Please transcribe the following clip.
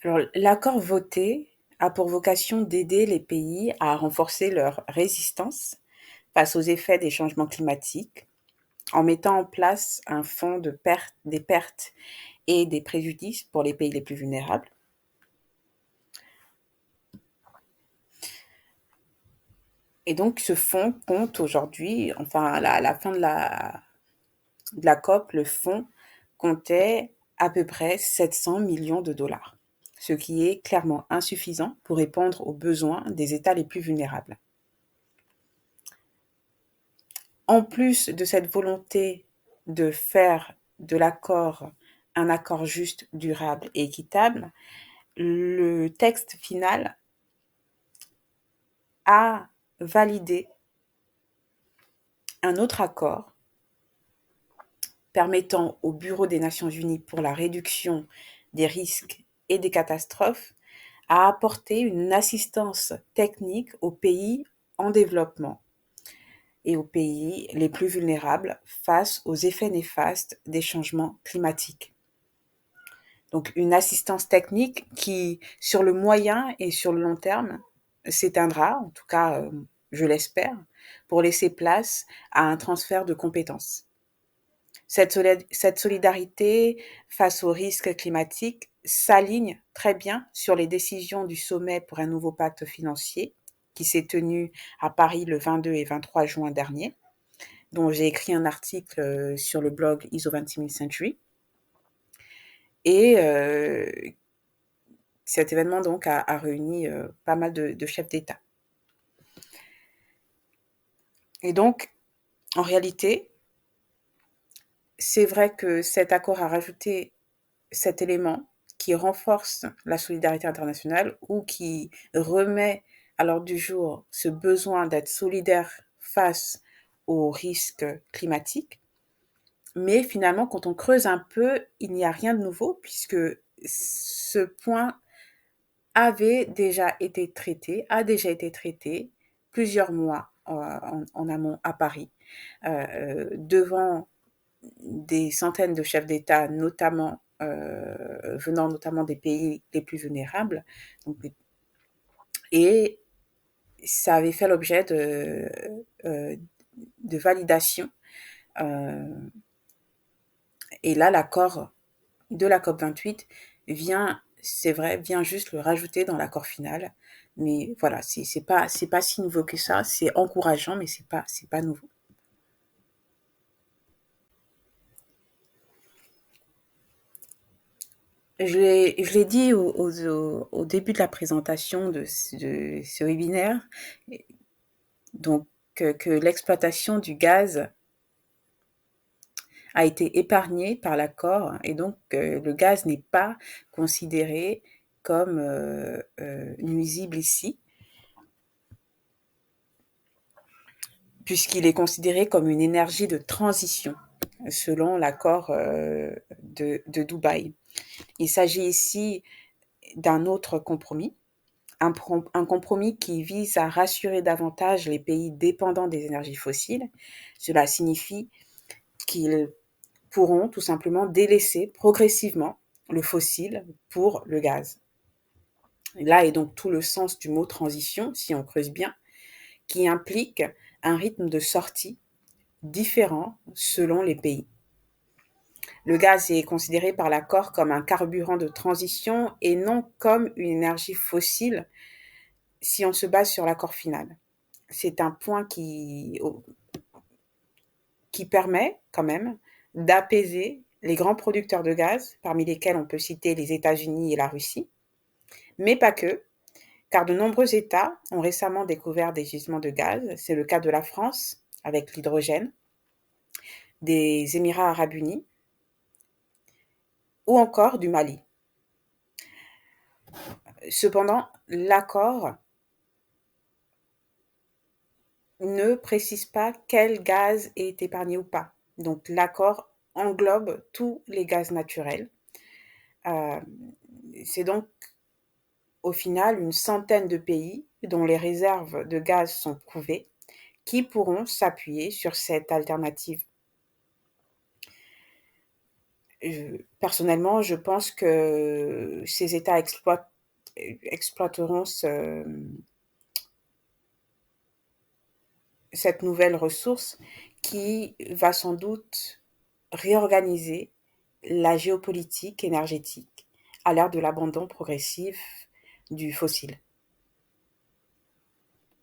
Alors, l'accord voté a pour vocation d'aider les pays à renforcer leur résistance face aux effets des changements climatiques en mettant en place un fonds des pertes et des préjudices pour les pays les plus vulnérables. Et donc, ce fonds compte aujourd'hui, enfin, à la fin de la COP, le fonds comptait à peu près 700 millions de dollars, ce qui est clairement insuffisant pour répondre aux besoins des États les plus vulnérables. En plus de cette volonté de faire de l'accord un accord juste, durable et équitable, le texte final a validé un autre accord permettant au Bureau des Nations Unies pour la réduction des risques et des catastrophes à apporter une assistance technique aux pays en développement et aux pays les plus vulnérables face aux effets néfastes des changements climatiques. Donc une assistance technique qui, sur le moyen et sur le long terme, s'éteindra, en tout cas je l'espère, pour laisser place à un transfert de compétences. Cette solidarité face aux risques climatiques s'aligne très bien sur les décisions du sommet pour un nouveau pacte financier qui s'est tenu à Paris le 22 et 23 juin dernier, dont j'ai écrit un article sur le blog ISO 26000 Century. Et cet événement donc a réuni pas mal de chefs d'État. Et donc, en réalité, c'est vrai que cet accord a rajouté cet élément qui renforce la solidarité internationale ou qui remet à l'ordre du jour ce besoin d'être solidaire face aux risques climatiques. Mais finalement, quand on creuse un peu, il n'y a rien de nouveau puisque ce point avait déjà été traité, a déjà été traité plusieurs mois en amont à Paris, devant des centaines de chefs d'État, notamment venant notamment des pays les plus vulnérables. Donc, et ça avait fait l'objet de validation. Euh, et là, l'accord de la COP28 vient, c'est vrai, vient juste le rajouter dans l'accord final. Mais voilà, c'est pas si nouveau que ça. C'est encourageant, mais c'est pas nouveau. Je l'ai dit au début de la présentation de ce webinaire, donc que l'exploitation du gaz a été épargnée par l'accord et donc le gaz n'est pas considéré comme nuisible ici, puisqu'il est considéré comme une énergie de transition selon l'accord de Dubaï. Il s'agit ici d'un autre compromis, un compromis qui vise à rassurer davantage les pays dépendants des énergies fossiles. Cela signifie qu'ils pourront tout simplement délaisser progressivement le fossile pour le gaz. Et là est donc tout le sens du mot transition, si on creuse bien, qui implique un rythme de sortie différent selon les pays. Le gaz est considéré par l'accord comme un carburant de transition et non comme une énergie fossile si on se base sur l'accord final. C'est un point qui permet quand même d'apaiser les grands producteurs de gaz, parmi lesquels on peut citer les États-Unis et la Russie, mais pas que, car de nombreux États ont récemment découvert des gisements de gaz. C'est le cas de la France avec l'hydrogène, des Émirats arabes unis ou encore du Mali. Cependant, l'accord ne précise pas quel gaz est épargné ou pas. Donc l'accord englobe tous les gaz naturels. C'est donc au final une centaine de pays dont les réserves de gaz sont prouvées qui pourront s'appuyer sur cette alternative. Personnellement, je pense que ces États exploiteront cette nouvelle ressource qui va sans doute réorganiser la géopolitique énergétique à l'ère de l'abandon progressif du fossile.